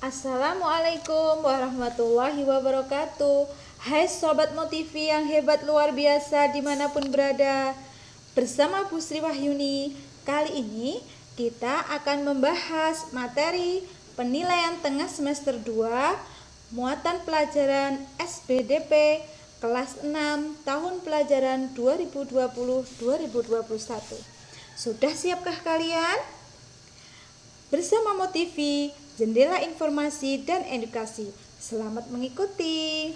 Assalamualaikum warahmatullahi wabarakatuh. Hai Sobat Motivi yang hebat luar biasa dimanapun berada. Bersama Bu Sri Wahyuni, kali ini kita akan membahas materi penilaian tengah semester 2 muatan pelajaran SBDP kelas 6 tahun pelajaran 2020-2021. Sudah siapkah kalian? Bersama Motivi, jendela informasi dan edukasi. Selamat mengikuti.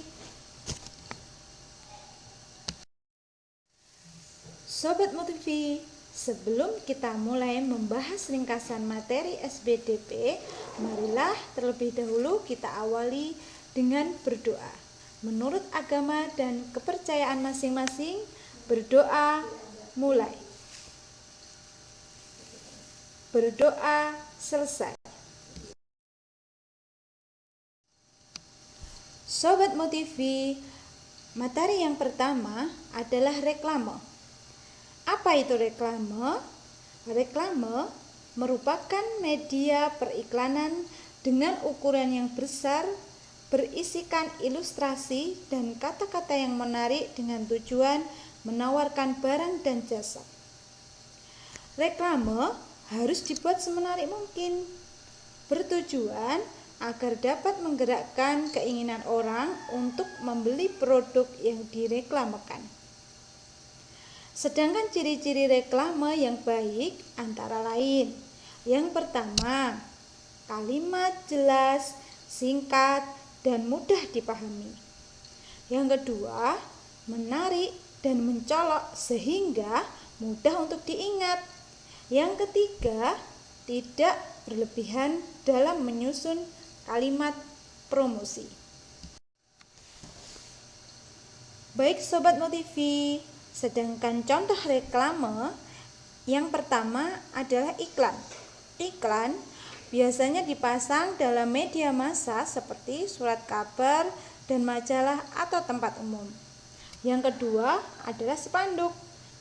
Sobat Motivi, sebelum kita mulai membahas ringkasan materi SBDP, marilah terlebih dahulu kita awali dengan berdoa. Menurut agama dan kepercayaan masing-masing, berdoa mulai. Berdoa selesai. Sobat Motivi, materi yang pertama adalah reklame. Apa itu reklame? Reklame merupakan media periklanan dengan ukuran yang besar, berisikan ilustrasi dan kata-kata yang menarik dengan tujuan menawarkan barang dan jasa. Reklame harus dibuat semenarik mungkin, bertujuan agar dapat menggerakkan keinginan orang untuk membeli produk yang direklamekan. Sedangkan ciri-ciri reklame yang baik antara lain: yang pertama, kalimat jelas, singkat, dan mudah dipahami. Yang kedua, menarik dan mencolok sehingga mudah untuk diingat. Yang ketiga, tidak berlebihan dalam menyusun kalimat promosi. Baik Sobat Motivi, sedangkan contoh reklame yang pertama adalah iklan. Iklan biasanya dipasang dalam media massa seperti surat kabar dan majalah atau tempat umum. Yang kedua adalah spanduk.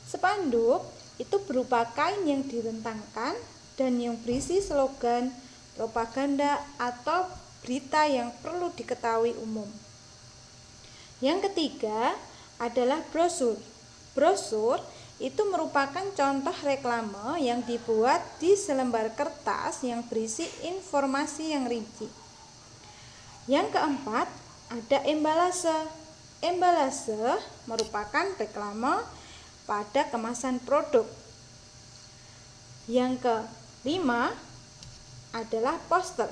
Spanduk itu berupa kain yang direntangkan dan yang berisi slogan, propaganda, atau berita yang perlu diketahui umum. Yang ketiga adalah brosur. Brosur itu merupakan contoh reklame yang dibuat di selembar kertas yang berisi informasi yang rinci. Yang keempat ada embalase. Embalase merupakan reklame pada kemasan produk. Yang kelima adalah poster.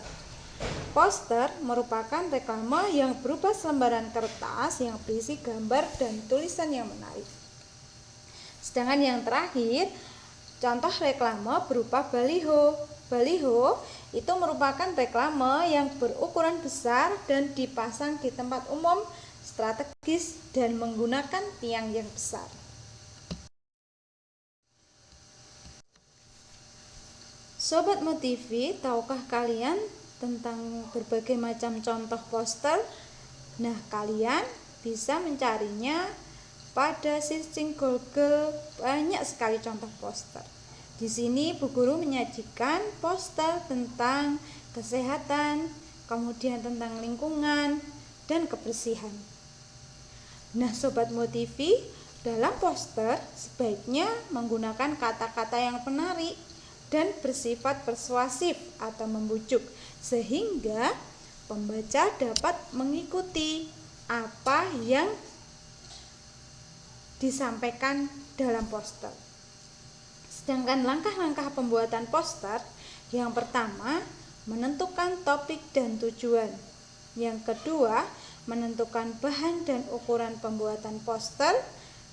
Poster merupakan reklame yang berupa selembaran kertas yang berisi gambar dan tulisan yang menarik. Sedangkan yang terakhir, contoh reklame berupa baliho. Baliho itu merupakan reklame yang berukuran besar dan dipasang di tempat umum, strategis, dan menggunakan tiang yang besar. Sobat Motivi, tahukah kalian tentang berbagai macam contoh poster? Nah, kalian bisa mencarinya pada searching Google, banyak sekali contoh poster. Di sini Bu Guru menyajikan poster tentang kesehatan, kemudian tentang lingkungan dan kebersihan. Nah, Sobat Motivi, dalam poster sebaiknya menggunakan kata-kata yang menarik dan bersifat persuasif atau membujuk, sehingga pembaca dapat mengikuti apa yang disampaikan dalam poster. Sedangkan langkah-langkah pembuatan poster, yang pertama, menentukan topik dan tujuan. Yang kedua, menentukan bahan dan ukuran pembuatan poster.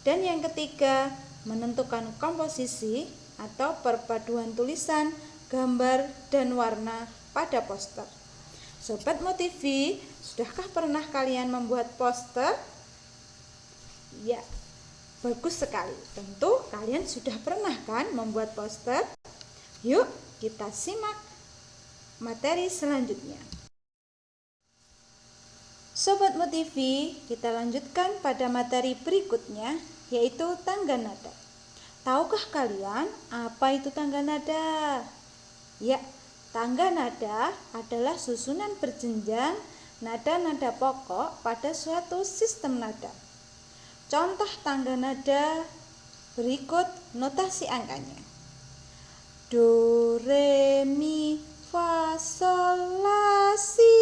Dan yang ketiga, menentukan komposisi atau perpaduan tulisan, gambar, dan warna pada poster. Sobat Motivi, sudahkah pernah kalian membuat poster? Ya, bagus sekali. Tentu kalian sudah pernah kan membuat poster? Yuk, kita simak materi selanjutnya. Sobat Motivi, kita lanjutkan pada materi berikutnya, yaitu tangga nada. Tahukah kalian apa itu tangga nada? Ya, Tangga nada adalah susunan berjenjang nada-nada pokok pada suatu sistem nada. Contoh tangga nada berikut notasi angkanya. Do, re, mi, fa, sol, la, si.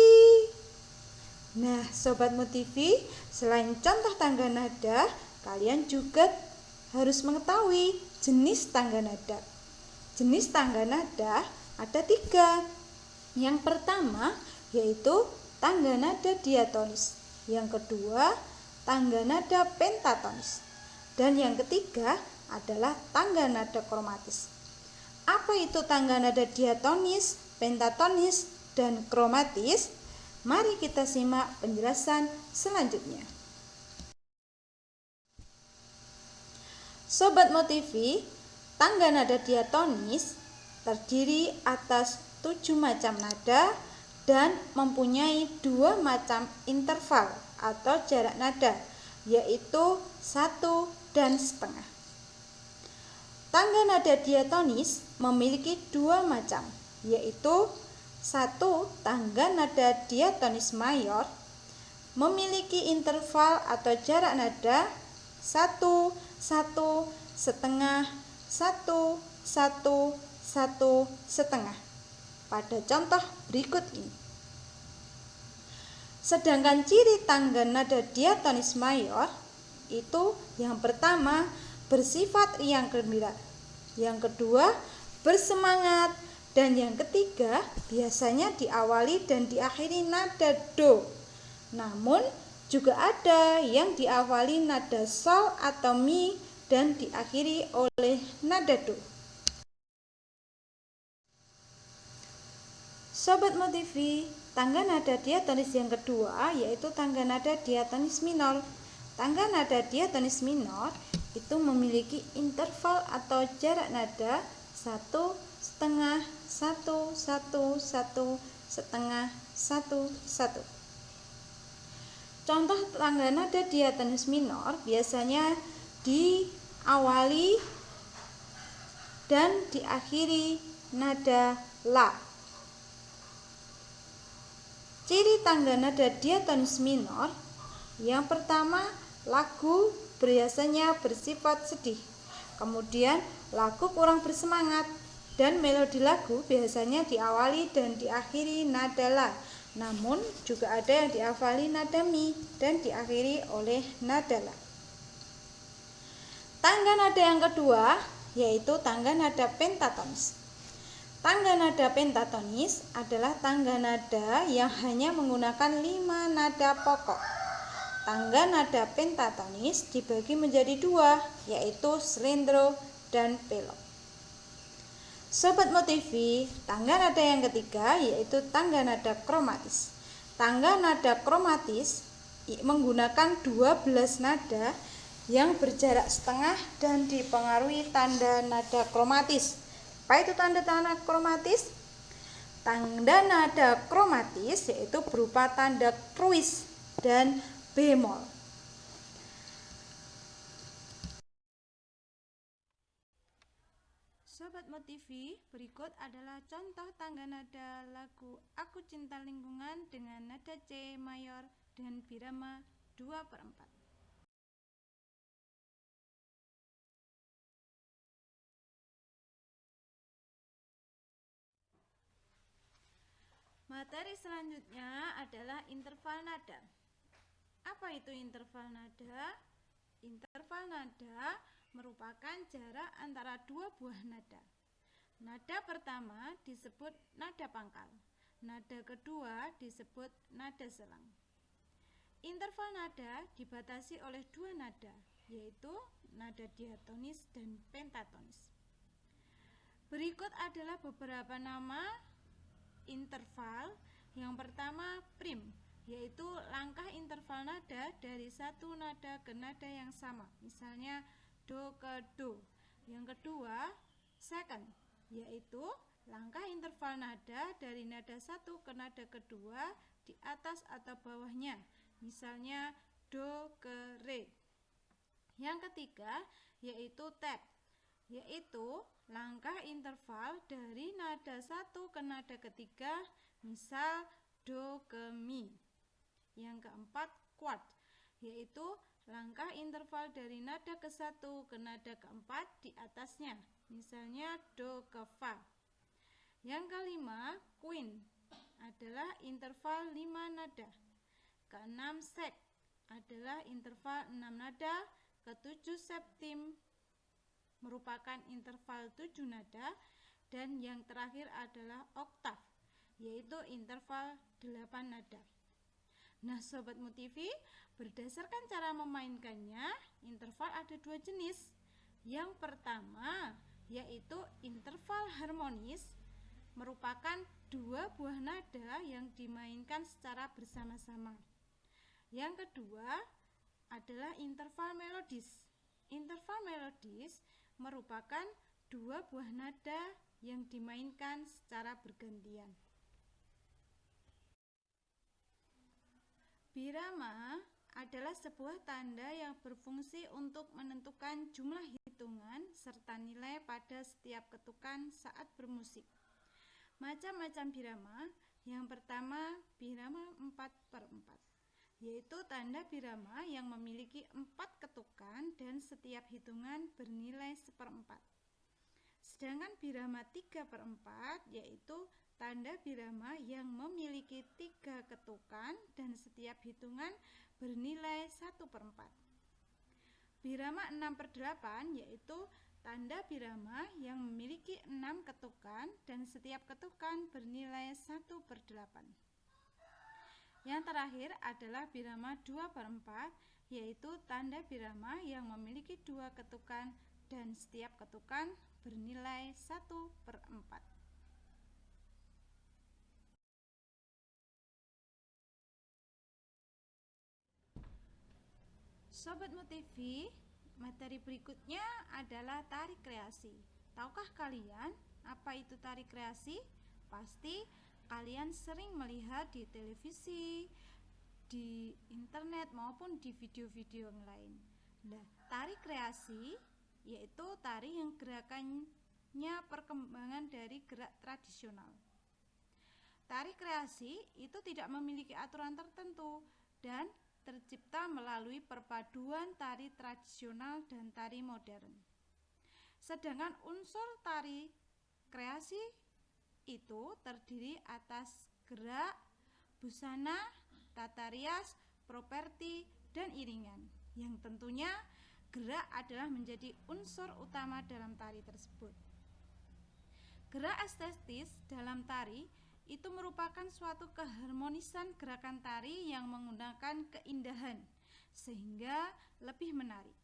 Nah, Sobat Motivi, selain contoh tangga nada, kalian juga harus mengetahui jenis tangga nada. Jenis tangga nada ada 3. Yang pertama yaitu tangga nada diatonis. Yang kedua tangga nada pentatonis. Dan yang ketiga adalah tangga nada kromatis. Apa itu tangga nada diatonis, pentatonis, dan kromatis? Mari kita simak penjelasan selanjutnya. Sobat Motivi, tangga nada diatonis terdiri atas 7 macam nada dan mempunyai 2 macam interval atau jarak nada, yaitu 1 dan setengah. Tangga nada diatonis memiliki 2 macam, yaitu 1. Tangga nada diatonis mayor memiliki interval atau jarak nada 1, 1, setengah, 1, 1, 1, setengah. Pada contoh berikut ini. Sedangkan ciri tangga nada diatonis mayor itu yang pertama bersifat riang gembira, yang kedua bersemangat, dan yang ketiga biasanya diawali dan diakhiri nada do. Namun juga ada yang diawali nada sol atau mi dan diakhiri oleh nada do. Sobat Motivi, tangga nada diatonis yang kedua yaitu tangga nada diatonis minor. Tangga nada diatonis minor itu memiliki interval atau jarak nada 1, setengah, 1, 1, 1, setengah, 1, 1. Contoh tangga nada diatonis minor biasanya diawali dan diakhiri nada la. Ciri tangga nada diatonis minor yang pertama, lagu biasanya bersifat sedih. Kemudian lagu kurang bersemangat dan melodi lagu biasanya diawali dan diakhiri nada la. Namun juga ada yang diawali nada mi dan diakhiri oleh nada la. Tangga nada yang kedua yaitu tangga nada pentatonis. Tangga nada pentatonis adalah tangga nada yang hanya menggunakan 5 nada pokok. Tangga nada pentatonis dibagi menjadi 2, yaitu slendro dan pelok. Sobat Motivi, tangga nada yang ketiga yaitu tangga nada kromatis. Tangga nada kromatis menggunakan 12 nada yang berjarak setengah dan dipengaruhi tanda nada kromatis. Apa itu tanda-tanda kromatis? Tanda nada kromatis yaitu berupa tanda kruis dan bemol. Sobat Motivi, berikut adalah contoh tangga nada lagu Aku Cinta Lingkungan dengan nada C mayor dan birama 2/4. Materi selanjutnya adalah interval nada. Apa itu interval nada? Interval nada merupakan jarak antara 2 buah nada. Nada pertama disebut nada pangkal. Nada kedua disebut nada selang. Interval nada dibatasi oleh 2 nada, yaitu nada diatonis dan pentatonis. Berikut adalah beberapa nama interval. Yang pertama prim, yaitu langkah interval nada dari satu nada ke nada yang sama, misalnya do ke do. Yang kedua second, yaitu langkah interval nada dari nada satu ke nada kedua di atas atau bawahnya, misalnya do ke re. Yang ketiga yaitu third, yaitu langkah interval dari nada 1 ke nada ketiga, misal do ke mi. Yang keempat, quart, yaitu langkah interval dari nada ke-1 ke nada keempat di atasnya, misalnya do ke fa. Yang kelima, quint, adalah interval 5 nada. Keenam, sek, adalah interval 6 nada. Ketujuh, septim, merupakan interval 7 nada. Dan yang terakhir adalah oktav, yaitu interval 8 nada. Nah, Sobat Motivi, berdasarkan cara memainkannya, interval ada 2 jenis. Yang pertama, yaitu interval harmonis, merupakan 2 buah nada yang dimainkan secara bersama-sama. Yang kedua adalah interval melodis. Interval melodis merupakan 2 buah nada yang dimainkan secara bergantian. Birama adalah sebuah tanda yang berfungsi untuk menentukan jumlah hitungan serta nilai pada setiap ketukan saat bermusik. Macam-macam birama. Yang pertama, birama 4/4, yaitu tanda birama yang memiliki 4 ketukan dan setiap hitungan bernilai 1/4. Sedangkan birama 3/4, yaitu tanda birama yang memiliki 3 ketukan dan setiap hitungan bernilai 1/4. Birama 6/8, yaitu tanda birama yang memiliki 6 ketukan dan setiap ketukan bernilai 1/8. Yang terakhir adalah birama 2/4, yaitu tanda birama yang memiliki 2 ketukan dan setiap ketukan bernilai 1/4. Sobat Motivi, materi berikutnya adalah tari kreasi. Tahukah kalian apa itu tari kreasi? Pasti kalian sering melihat di televisi, di internet maupun di video-video yang lain. Nah, tari kreasi yaitu tari yang gerakannya perkembangan dari gerak tradisional. Tari kreasi itu tidak memiliki aturan tertentu dan tercipta melalui perpaduan tari tradisional dan tari modern. Sedangkan unsur tari kreasi itu terdiri atas gerak, busana, tata rias, properti, dan iringan. Yang tentunya gerak adalah menjadi unsur utama dalam tari tersebut. Gerak estetis dalam tari itu merupakan suatu keharmonisan gerakan tari yang menggunakan keindahan sehingga lebih menarik.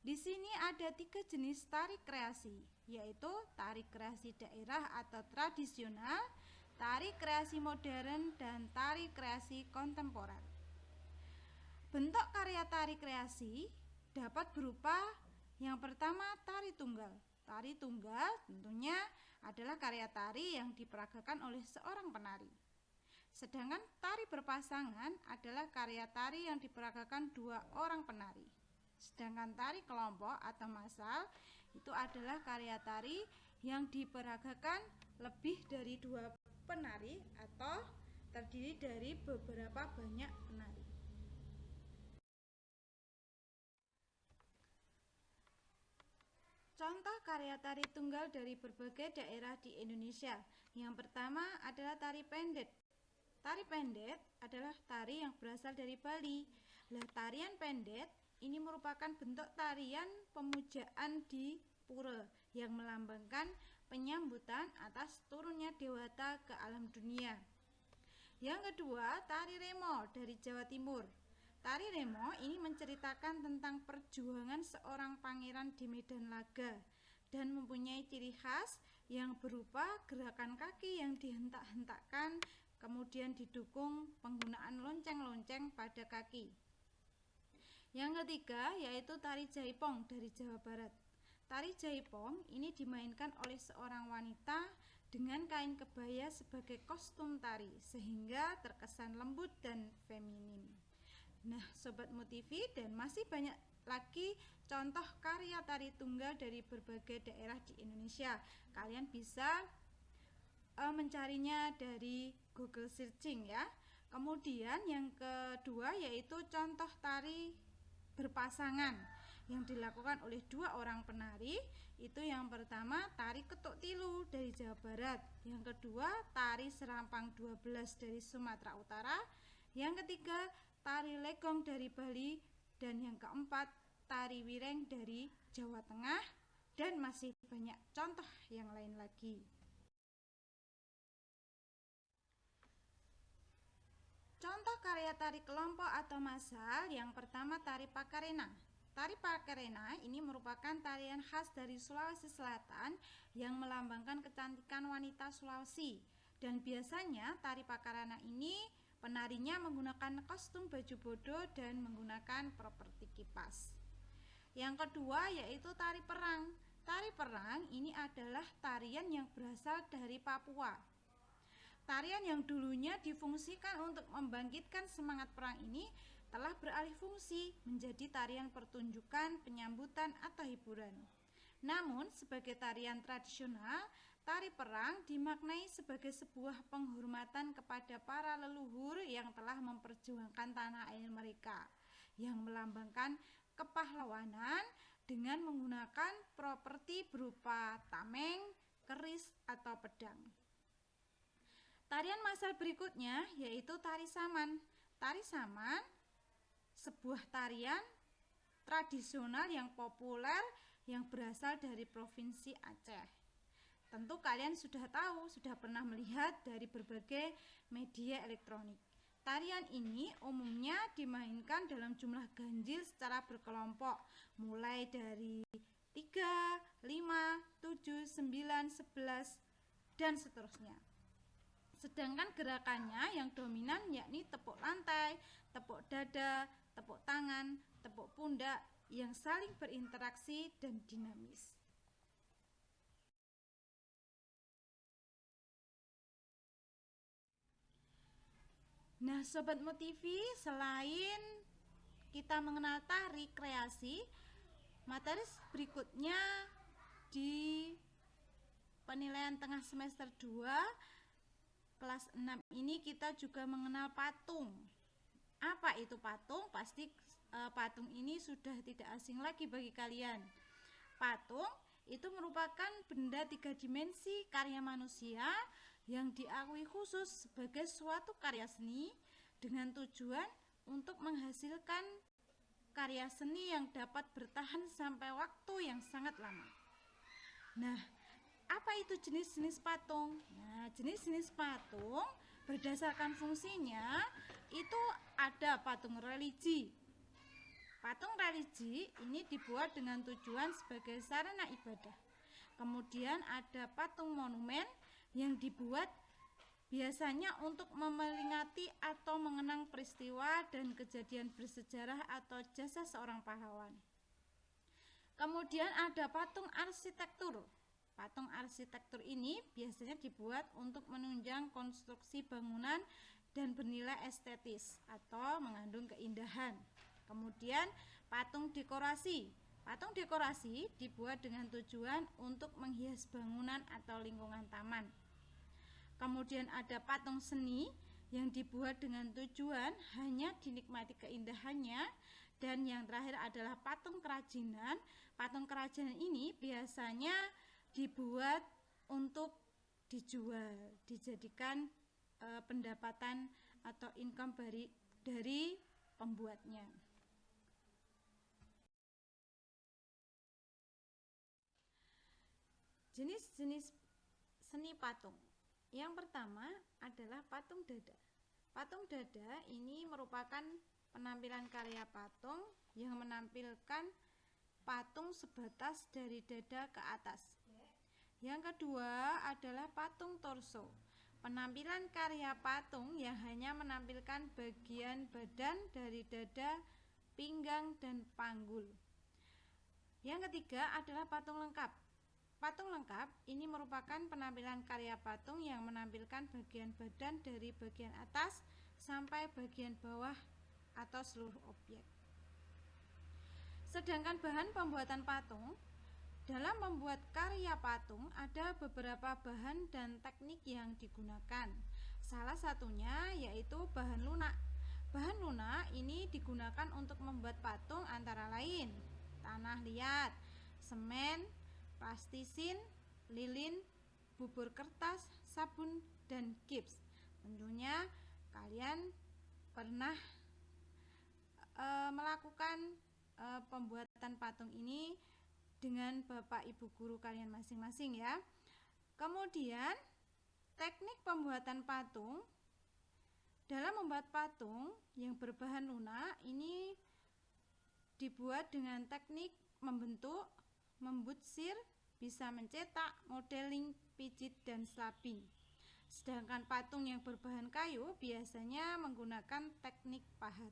Di sini ada 3 jenis tari kreasi, yaitu tari kreasi daerah atau tradisional, tari kreasi modern, dan tari kreasi kontemporer. Bentuk karya tari kreasi dapat berupa yang pertama, tari tunggal. Tari tunggal tentunya adalah karya tari yang diperagakan oleh seorang penari. Sedangkan tari berpasangan adalah karya tari yang diperagakan 2 orang penari. Sedangkan tari kelompok atau massal itu adalah karya tari yang diperagakan lebih dari 2 penari atau terdiri dari beberapa banyak penari. Contoh karya tari tunggal dari berbagai daerah di Indonesia. Yang pertama adalah tari pendet. Tari pendet adalah tari yang berasal dari Bali. Tarian pendet ini merupakan bentuk tarian pemujaan di pura yang melambangkan penyambutan atas turunnya dewata ke alam dunia. Yang kedua, tari remo dari Jawa Timur. Tari remo ini menceritakan tentang perjuangan seorang pangeran di medan laga dan mempunyai ciri khas yang berupa gerakan kaki yang dihentak-hentakkan, kemudian didukung penggunaan lonceng-lonceng pada kaki. Yang ketiga yaitu tari jaipong dari Jawa Barat. Tari jaipong ini dimainkan oleh seorang wanita dengan kain kebaya sebagai kostum tari sehingga terkesan lembut dan feminim. Nah, Sobat Motivi, dan masih banyak lagi contoh karya tari tunggal dari berbagai daerah di Indonesia. Kalian bisa mencarinya dari Google searching ya. Kemudian yang kedua yaitu contoh tari berpasangan yang dilakukan oleh dua orang penari. Itu yang pertama tari ketuk tilu dari Jawa Barat, yang kedua tari serampang 12 dari Sumatera Utara, yang ketiga tari legong dari Bali, dan yang keempat tari wireng dari Jawa Tengah, dan masih banyak contoh yang lain lagi. Contoh karya tari kelompok atau massal, yang pertama tari Pakarena. Tari Pakarena ini merupakan tarian khas dari Sulawesi Selatan yang melambangkan kecantikan wanita Sulawesi. Dan biasanya tari Pakarena ini penarinya menggunakan kostum baju bodo dan menggunakan properti kipas. Yang kedua yaitu tari perang. Tari perang ini adalah tarian yang berasal dari Papua. Tarian yang dulunya difungsikan untuk membangkitkan semangat perang ini telah beralih fungsi menjadi tarian pertunjukan, penyambutan, atau hiburan. Namun, sebagai tarian tradisional, tari perang dimaknai sebagai sebuah penghormatan kepada para leluhur yang telah memperjuangkan tanah air mereka, yang melambangkan kepahlawanan dengan menggunakan properti berupa tameng, keris, atau pedang. Tarian massal berikutnya yaitu tari saman. Tari saman sebuah tarian tradisional yang populer yang berasal dari Provinsi Aceh. Tentu kalian sudah tahu, sudah pernah melihat dari berbagai media elektronik. Tarian ini umumnya dimainkan dalam jumlah ganjil secara berkelompok, mulai dari 3, 5, 7, 9, 11, dan seterusnya. Sedangkan gerakannya yang dominan yakni tepuk lantai, tepuk dada, tepuk tangan, tepuk pundak yang saling berinteraksi dan dinamis. Nah, Sobat Motivi, selain kita mengenal tari kreasi, materi berikutnya di penilaian tengah semester 2 kelas 6 ini kita juga mengenal patung. Apa itu patung? Pasti patung ini sudah tidak asing lagi bagi kalian. Patung itu merupakan benda 3 dimensi karya manusia yang diakui khusus sebagai suatu karya seni dengan tujuan untuk menghasilkan karya seni yang dapat bertahan sampai waktu yang sangat lama. Nah, apa itu jenis-jenis patung? Nah, jenis-jenis patung berdasarkan fungsinya itu ada patung religi. Patung religi ini dibuat dengan tujuan sebagai sarana ibadah. Kemudian ada patung monumen yang dibuat biasanya untuk memperingati atau mengenang peristiwa dan kejadian bersejarah atau jasa seorang pahlawan. Kemudian ada patung arsitektur. Patung arsitektur ini biasanya dibuat untuk menunjang konstruksi bangunan dan bernilai estetis atau mengandung keindahan. Kemudian patung dekorasi. Patung dekorasi dibuat dengan tujuan untuk menghias bangunan atau lingkungan taman. Kemudian ada patung seni yang dibuat dengan tujuan hanya dinikmati keindahannya. Dan yang terakhir adalah patung kerajinan. Patung kerajinan ini biasanya dibuat untuk dijual, dijadikan pendapatan atau income dari pembuatnya. Jenis-jenis seni patung. Yang pertama adalah patung dada. Patung dada ini merupakan penampilan karya patung yang menampilkan patung sebatas dari dada ke atas. Yang kedua adalah patung torso. Penampilan karya patung yang hanya menampilkan bagian badan dari dada, pinggang, dan panggul. Yang ketiga adalah patung lengkap. Patung lengkap ini merupakan penampilan karya patung yang menampilkan bagian badan dari bagian atas sampai bagian bawah atau seluruh objek. Sedangkan bahan pembuatan patung, dalam membuat karya patung ada beberapa bahan dan teknik yang digunakan. Salah satunya yaitu bahan lunak. Bahan lunak ini digunakan untuk membuat patung antara lain tanah liat, semen, plastisin, lilin, bubur kertas, sabun, dan gips. Tentunya kalian pernah melakukan pembuatan patung ini dengan Bapak Ibu guru kalian masing-masing ya. Kemudian teknik pembuatan patung. Dalam membuat patung yang berbahan lunak ini dibuat dengan teknik membentuk, membutsir, bisa mencetak, modeling, pijit, dan slabbing. Sedangkan patung yang berbahan kayu biasanya menggunakan teknik pahat.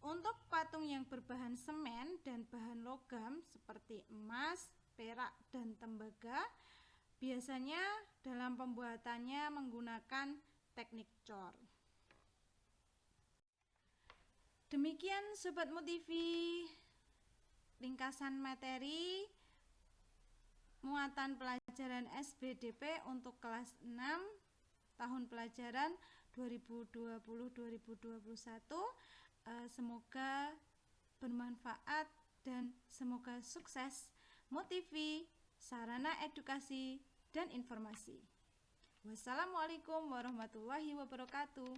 Untuk patung yang berbahan semen dan bahan logam seperti emas, perak, dan tembaga, biasanya dalam pembuatannya menggunakan teknik cor. Demikian Sobat Motivi, ringkasan materi muatan pelajaran SBDP untuk kelas 6 tahun pelajaran 2020-2021. Semoga bermanfaat dan semoga sukses. Motivi, sarana edukasi dan informasi. Wassalamualaikum warahmatullahi wabarakatuh.